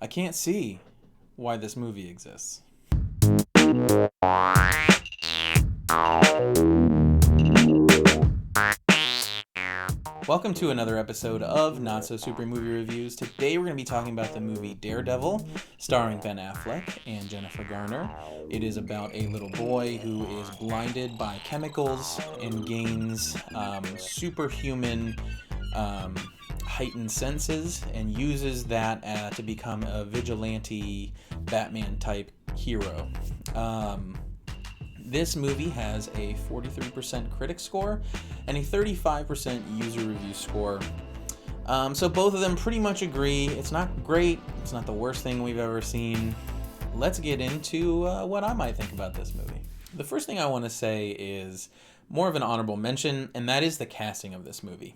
I can't see why this movie exists. Welcome to another episode of Not So Super Movie Reviews. Today we're going to be talking about the movie Daredevil, starring Ben Affleck and Jennifer Garner. It is about a little boy who is blinded by chemicals and gains superhuman heightened senses and uses that to become a vigilante Batman type hero. This movie has a 43% critic score and a 35% user review score. So both of them pretty much agree. It's not great. It's not the worst thing we've ever seen. Let's get into what I might think about this movie. The first thing I want to say is more of an honorable mention, and that is the casting of this movie.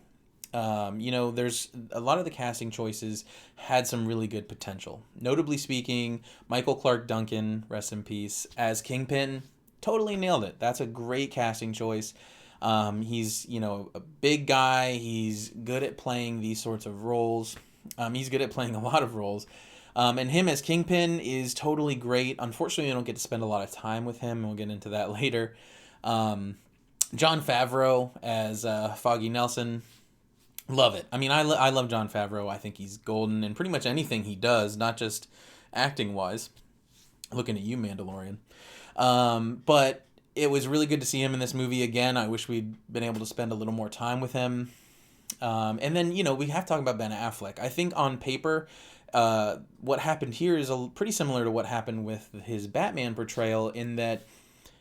There's a lot of the casting choices had some really good potential. Notably speaking, Michael Clarke Duncan, rest in peace, as Kingpin, totally nailed it. That's a great casting choice. He's, a big guy. He's good at playing these sorts of roles. He's good at playing a lot of roles. And him as Kingpin is totally great. Unfortunately, I don't get to spend a lot of time with him, and we'll get into that later. Jon Favreau as Foggy Nelson. Love it. I mean, I love Jon Favreau. I think he's golden in pretty much anything he does, not just acting-wise. Looking at you, Mandalorian. But it was really good to see him in this movie again. I wish we'd been able to spend a little more time with him. And then, we have to talk about Ben Affleck. I think on paper, what happened here is pretty similar to what happened with his Batman portrayal, in that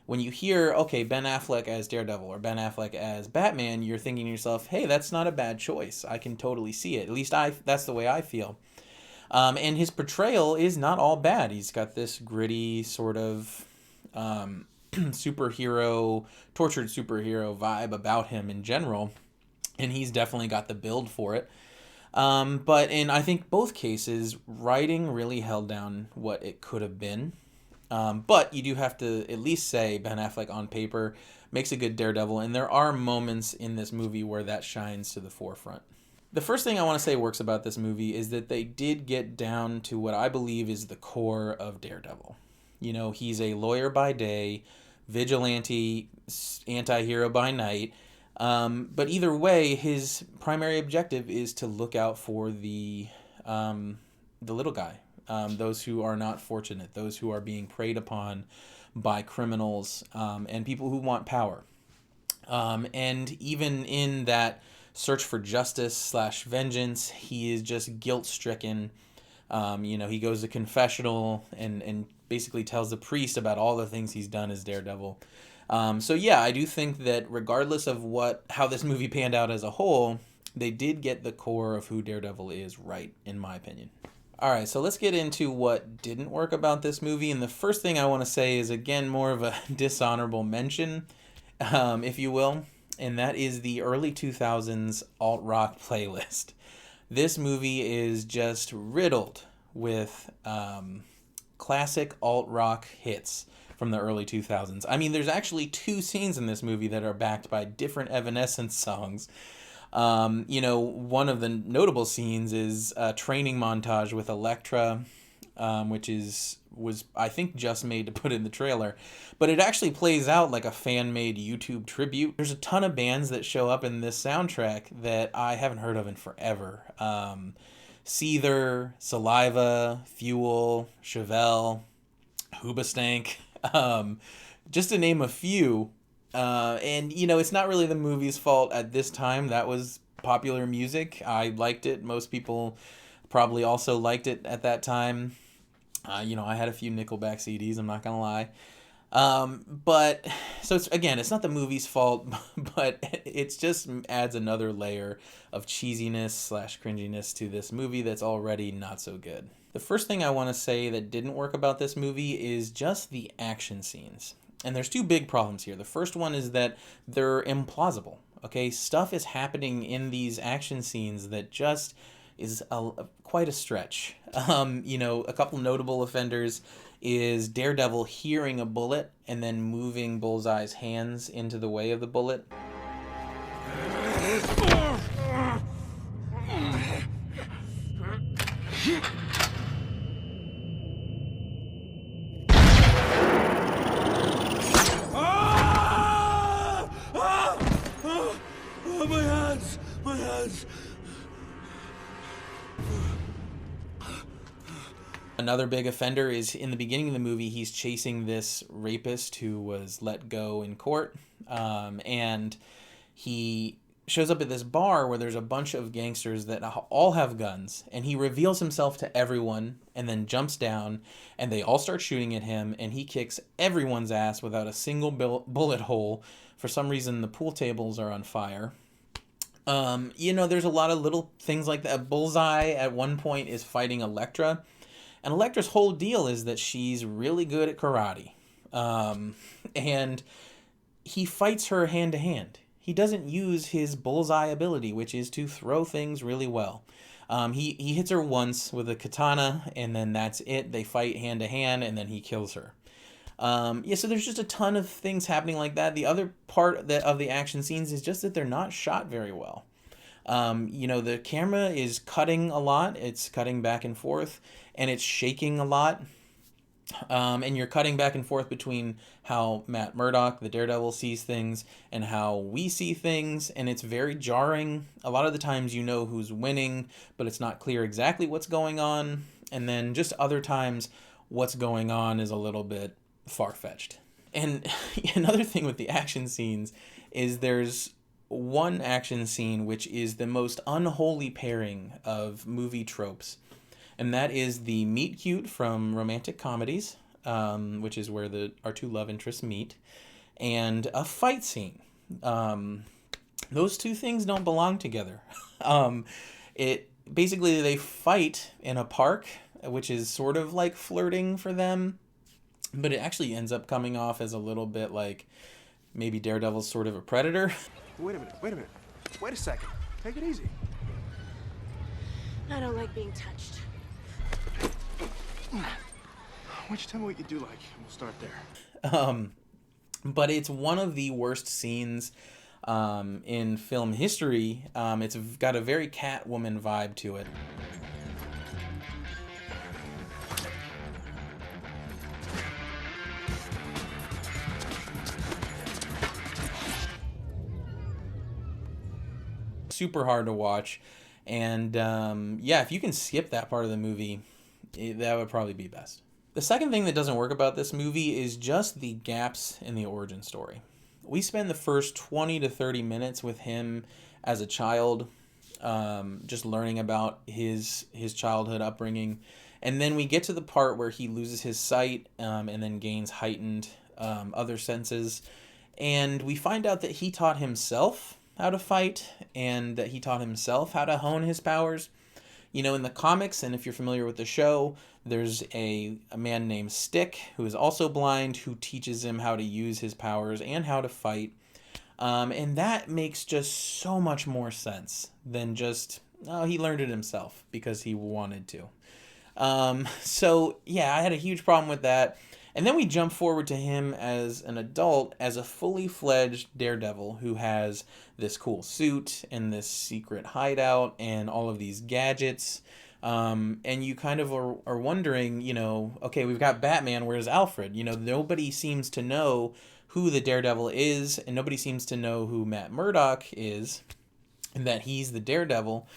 when you hear, okay, Ben Affleck as Daredevil or Ben Affleck as Batman, you're thinking to yourself, hey, that's not a bad choice. I can totally see it. At least that's the way I feel. And his portrayal is not all bad. He's got this gritty sort of superhero, tortured superhero vibe about him in general. And he's definitely got the build for it. But in, I think, both cases, writing really held down what it could have been. But you do have to at least say Ben Affleck on paper makes a good Daredevil, and there are moments in this movie where that shines to the forefront. The first thing I want to say works about this movie is that they did get down to what I believe is the core of Daredevil. He's a lawyer by day, vigilante, anti-hero by night. But either way, his primary objective is to look out for the little guy. Those who are not fortunate, those who are being preyed upon by criminals, and people who want power. And even in that search for justice / vengeance, he is just guilt-stricken. He goes to confessional and basically tells the priest about all the things he's done as Daredevil. So yeah, I do think that regardless of how this movie panned out as a whole, they did get the core of who Daredevil is right, in my opinion. Alright, so let's get into what didn't work about this movie, and the first thing I want to say is, again, more of a dishonorable mention, if you will, and that is the early 2000s alt-rock playlist. This movie is just riddled with classic alt-rock hits from the early 2000s. I mean, there's actually 2 scenes in this movie that are backed by different Evanescence songs. One of the notable scenes is a training montage with Elektra, which was I think just made to put in the trailer, but it actually plays out like a fan-made YouTube tribute. There's a ton of bands that show up in this soundtrack that I haven't heard of in forever. Seether, Saliva, Fuel, Chevelle, Hoobastank, just to name a few. And it's not really the movie's fault at this time. That was popular music. I liked it. Most people probably also liked it at that time. I had a few Nickelback CDs, I'm not gonna lie. But so it's not the movie's fault, but it just adds another layer of cheesiness / cringiness to this movie that's already not so good. The first thing I want to say that didn't work about this movie is just the action scenes. And there's 2 big problems here. The first one is that they're implausible. Okay, stuff is happening in these action scenes that just is quite a stretch. A couple notable offenders is Daredevil hearing a bullet and then moving Bullseye's hands into the way of the bullet. guns. Another big offender is in the beginning of the movie, he's chasing this rapist who was let go in court. And he shows up at this bar where there's a bunch of gangsters that all have guns. And he reveals himself to everyone and then jumps down. And they all start shooting at him. And he kicks everyone's ass without a single bullet hole. For some reason, the pool tables are on fire. There's a lot of little things like that. Bullseye at one point is fighting Elektra. And Elektra's whole deal is that she's really good at karate. And he fights her hand to hand. He doesn't use his bullseye ability, which is to throw things really well. He hits her once with a katana, and then that's it. They fight hand to hand, and then he kills her. So there's just a ton of things happening like that. The other part of the action scenes is just that they're not shot very well. The camera is cutting a lot. It's cutting back and forth, and it's shaking a lot. And you're cutting back and forth between how Matt Murdock, the Daredevil, sees things and how we see things, and it's very jarring. A lot of the times you know who's winning, but it's not clear exactly what's going on. And then just other times what's going on is a little bit far-fetched. And another thing with the action scenes is there's one action scene which is the most unholy pairing of movie tropes, and that is the meet cute from romantic comedies, which is where our two love interests meet, and a fight scene. Those two things don't belong together. Basically they fight in a park, which is sort of like flirting for them, but it actually ends up coming off as a little bit like maybe Daredevil's sort of a predator. Wait a minute. Wait a second. Take it easy. I don't like being touched. Why don't you tell me what you do like, and we'll start there. But it's one of the worst scenes in film history. It's got a very Catwoman vibe to it. Super hard to watch, and if you can skip that part of the movie, that would probably be best. The second thing that doesn't work about this movie is just the gaps in the origin story. We spend the first 20 to 30 minutes with him as a child, just learning about his childhood upbringing, and then we get to the part where he loses his sight and then gains heightened other senses, and we find out that he taught himself how to fight, and that he taught himself how to hone his powers. In the comics, and if you're familiar with the show, there's a man named Stick, who is also blind, who teaches him how to use his powers and how to fight. And that makes just so much more sense than just, he learned it himself because he wanted to. I had a huge problem with that. And then we jump forward to him as an adult, as a fully fledged Daredevil who has this cool suit and this secret hideout and all of these gadgets. And you kind of are wondering, okay, we've got Batman, where's Alfred? Nobody seems to know who the Daredevil is, and nobody seems to know who Matt Murdock is, and that he's the Daredevil.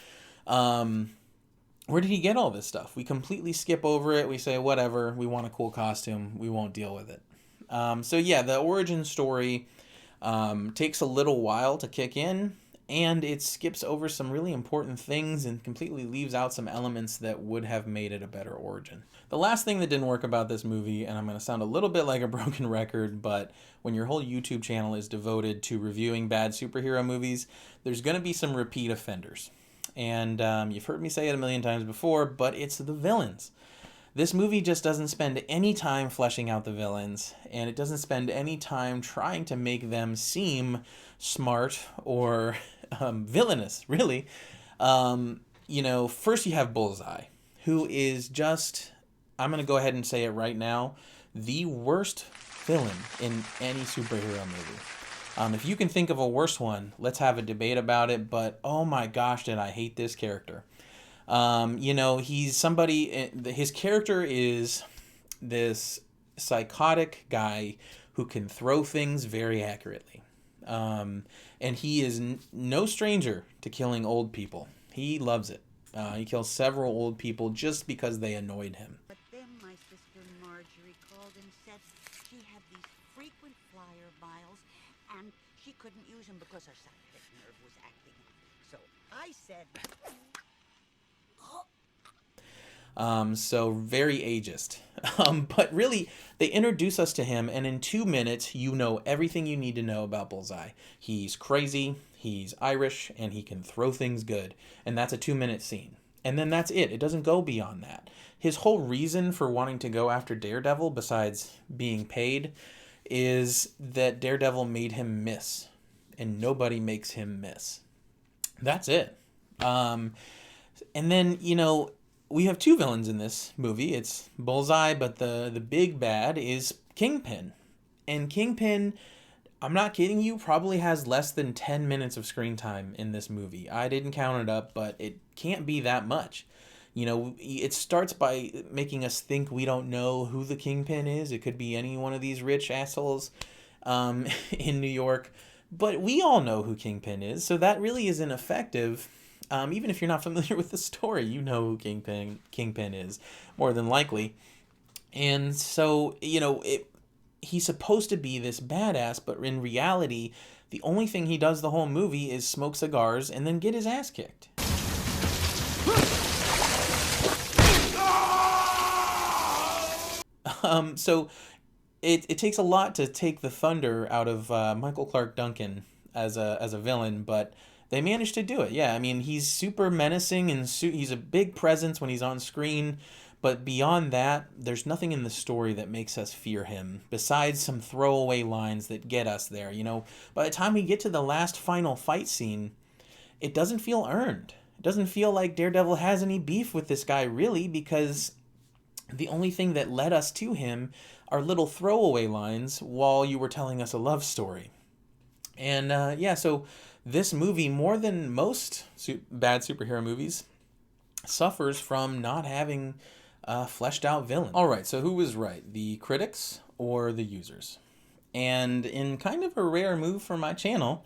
Where did he get all this stuff? We completely skip over it. We say, whatever, we want a cool costume. We won't deal with it. The origin story takes a little while to kick in, and it skips over some really important things and completely leaves out some elements that would have made it a better origin. The last thing that didn't work about this movie, and I'm going to sound a little bit like a broken record, but when your whole YouTube channel is devoted to reviewing bad superhero movies, there's going to be some repeat offenders. And you've heard me say it a million times before, but it's the villains. This movie just doesn't spend any time fleshing out the villains, and it doesn't spend any time trying to make them seem smart or villainous, really. First you have Bullseye, who is just, I'm going to go ahead and say it right now, the worst villain in any superhero movie. If you can think of a worse one, let's have a debate about it, but oh my gosh, did I hate this character. He's somebody, his character is this psychotic guy who can throw things very accurately. And he is no stranger to killing old people. He loves it. He kills several old people just because they annoyed him. But then my sister Marjorie called and said she had these frequent flyer miles and she couldn't use them because her sciatic nerve was acting up. So I said... So very ageist. But really, they introduce us to him, and in 2 minutes, you know everything you need to know about Bullseye. He's crazy, he's Irish, and he can throw things good. And that's a 2-minute scene. And then that's it. It doesn't go beyond that. His whole reason for wanting to go after Daredevil, besides being paid, is that Daredevil made him miss. And nobody makes him miss. That's it. And then, you know, we have 2 villains in this movie. It's Bullseye, but the big bad is Kingpin. And Kingpin, I'm not kidding you, probably has less than 10 minutes of screen time in this movie. I didn't count it up, but it can't be that much. You know, it starts by making us think we don't know who the Kingpin is. It could be any one of these rich assholes in New York. But we all know who Kingpin is, so that really isn't effective. Even if you're not familiar with the story, you know who Kingpin is, more than likely. And so, you know, he's supposed to be this badass, but in reality, the only thing he does the whole movie is smoke cigars and then get his ass kicked. So it takes a lot to take the thunder out of Michael Clark Duncan as a villain, but they managed to do it. Yeah, I mean, he's super menacing and he's a big presence when he's on screen. But beyond that, there's nothing in the story that makes us fear him, besides some throwaway lines that get us there. You know, by the time we get to the last final fight scene, it doesn't feel earned. It doesn't feel like Daredevil has any beef with this guy, really, because the only thing that led us to him are little throwaway lines while you were telling us a love story. And yeah, so this movie, more than most bad superhero movies, suffers from not having a fleshed out villain. All right, so who was right, the critics or the users? And in kind of a rare move for my channel,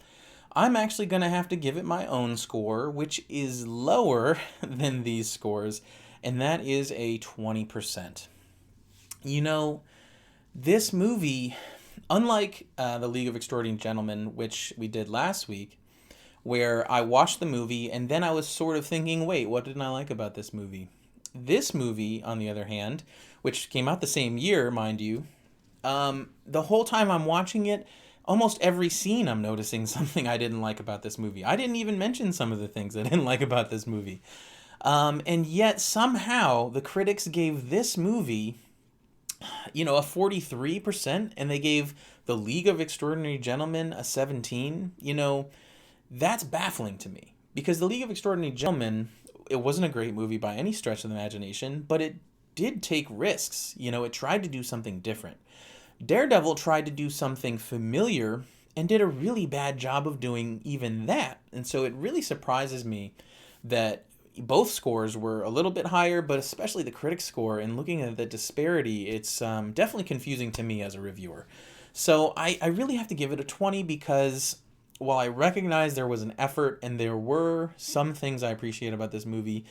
I'm actually going to have to give it my own score, which is lower than these scores, and that is a 20%. You know, this movie, unlike The League of Extraordinary Gentlemen, which we did last week, where I watched the movie and then I was sort of thinking, wait, what didn't I like about this movie? This movie, on the other hand, which came out the same year, mind you, the whole time I'm watching it, almost every scene I'm noticing something I didn't like about this movie. I didn't even mention some of the things I didn't like about this movie. And yet somehow the critics gave this movie, you know, a 43%, and they gave The League of Extraordinary Gentlemen a 17. You know, that's baffling to me, because The League of Extraordinary Gentlemen, it wasn't a great movie by any stretch of the imagination, but it did take risks. You know, it tried to do something different. Daredevil tried to do something familiar and did a really bad job of doing even that. And so it really surprises me that both scores were a little bit higher, but especially the critics score. And looking at the disparity, it's definitely confusing to me as a reviewer. So I really have to give it a 20, because while I recognize there was an effort and there were some things I appreciate about this movie,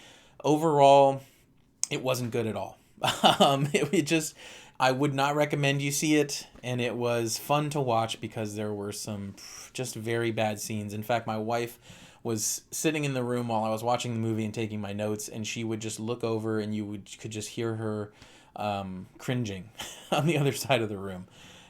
overall, it wasn't good at all. I would not recommend you see it, and it was fun to watch because there were some just very bad scenes. In fact, my wife was sitting in the room while I was watching the movie and taking my notes, and she would just look over and could just hear her cringing on the other side of the room.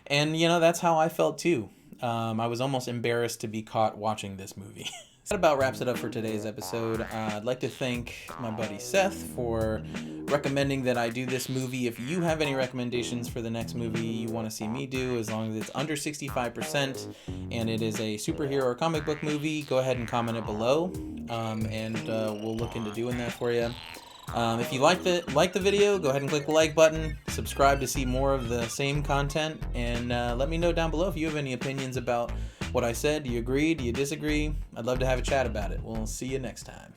And, you know, that's how I felt too. I was almost embarrassed to be caught watching this movie. That about wraps it up for today's episode. I'd like to thank my buddy Seth for recommending that I do this movie. If you have any recommendations for the next movie you want to see me do, as long as it's under 65% and it is a superhero or comic book movie, go ahead and comment it below, and we'll look into doing that for you. If you like the video, go ahead and click the like button, subscribe to see more of the same content, and let me know down below if you have any opinions about what I said. Do you agree? Do you disagree? I'd love to have a chat about it. We'll see you next time.